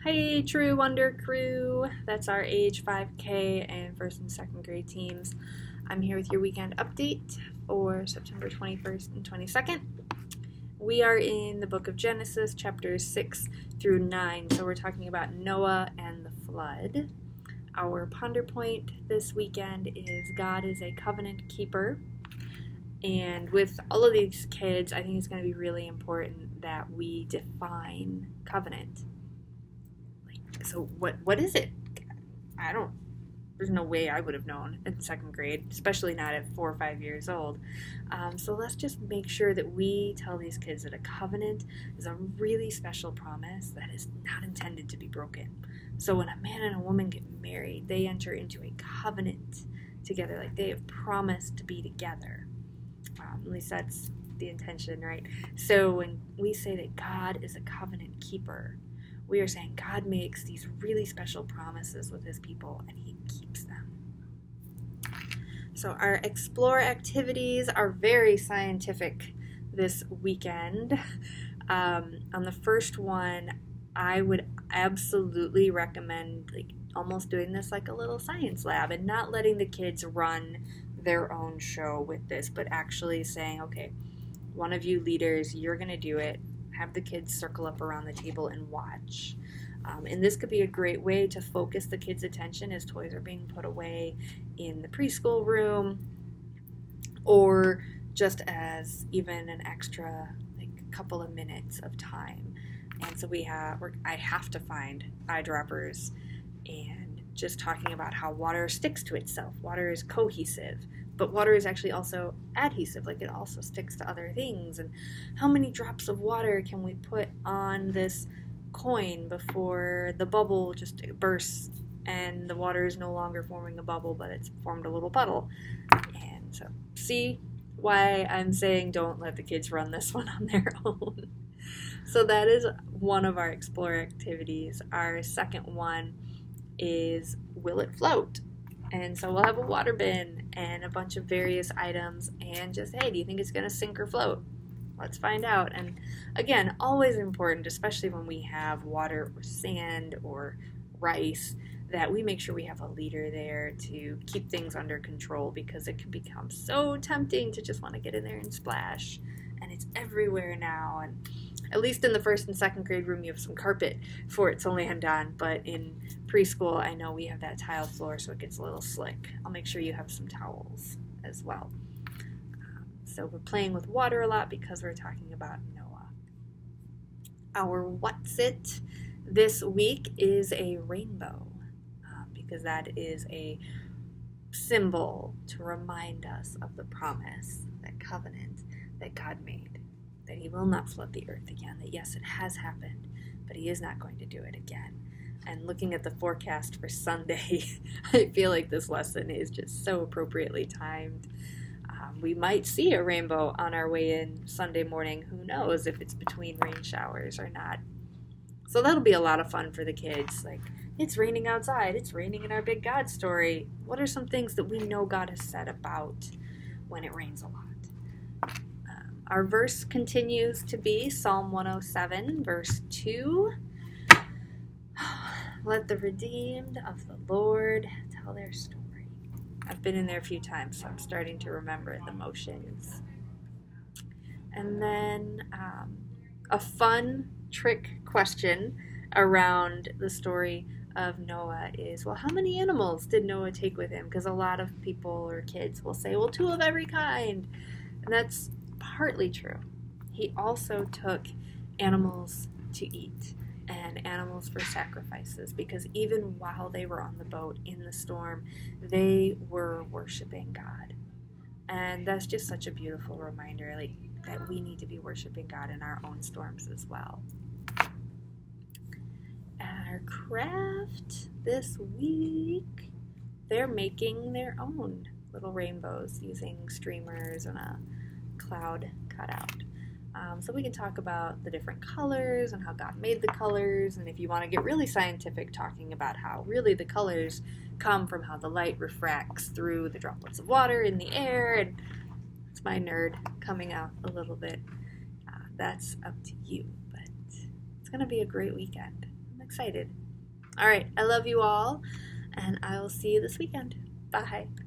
Hi, Tru Wonder crew. That's our age 5K and first and second grade teams. I'm here with your weekend update for September 21st and 22nd. We are in the book of Genesis, chapters 6 through 9. So we're talking about Noah and the flood. Our ponder point this weekend is God is a covenant keeper. And with all of these kids, I think it's going to be really important that we define covenant. So what is it? There's no way I would have known in second grade, especially not at 4 or 5 years old. So let's just make sure that we tell these kids that a covenant is a really special promise that is not intended to be broken. So when a man and a woman get married, they enter into a covenant together, like they have promised to be together. At least that's the intention, right? So when we say that God is a covenant keeper, we are saying God makes these really special promises with his people and he keeps them. So our explore activities are very scientific this weekend. On the first one, I would absolutely recommend almost doing this like a little science lab and not letting the kids run their own show with this, but actually saying, okay, one of you leaders, you're going to do it. Have the kids circle up around the table and watch. And this could be a great way to focus the kids' attention as toys are being put away in the preschool room, or just as even an extra couple of minutes of time. And so I have to find eyedroppers and just talking about how water sticks to itself. Water is cohesive, but water is actually also adhesive, it also sticks to other things. And how many drops of water can we put on this coin before the bubble just bursts and the water is no longer forming a bubble, but it's formed a little puddle? And so, see why I'm saying don't let the kids run this one on their own. So that is one of our explore activities. Our second one is will it float? And so we'll have a water bin and a bunch of various items and just, hey, do you think it's going to sink or float? Let's find out. And again, always important, especially when we have water or sand or rice, that we make sure we have a leader there to keep things under control, because it can become so tempting to just want to get in there and splash. And it's everywhere now. And at least in the first and second grade room, you have some carpet for it to land on. But in preschool, I know we have that tile floor, so it gets a little slick. I'll make sure you have some towels as well. So we're playing with water a lot because we're talking about Noah. Our what's it this week is a rainbow, because that is a symbol to remind us of the promise, that covenant that God made, that he will not flood the earth again, that yes, it has happened, but he is not going to do it again. And looking at the forecast for Sunday, I feel like this lesson is just so appropriately timed. We might see a rainbow on our way in Sunday morning. Who knows if it's between rain showers or not. So that'll be a lot of fun for the kids. It's raining outside. It's raining in our big God story. What are some things that we know God has said about when it rains a lot? Our verse continues to be Psalm 107, verse 2. Let the redeemed of the Lord tell their story. I've been in there a few times, so I'm starting to remember the motions. And then a fun trick question around the story of Noah is, well, how many animals did Noah take with him? Because a lot of people or kids will say, well, 2 of every kind. And that's partly true. He also took animals to eat and animals for sacrifices, because even while they were on the boat in the storm, they were worshiping God. And that's just such a beautiful reminder, that we need to be worshiping God in our own storms as well. Our craft this week, they're making their own little rainbows using streamers and a cloud cutout. So we can talk about the different colors and how God made the colors, and if you want to get really scientific, talking about how really the colors come from how the light refracts through the droplets of water in the air, and it's my nerd coming out a little bit. That's up to you, but it's going to be a great weekend. I'm excited. All right, I love you all, and I will see you this weekend. Bye.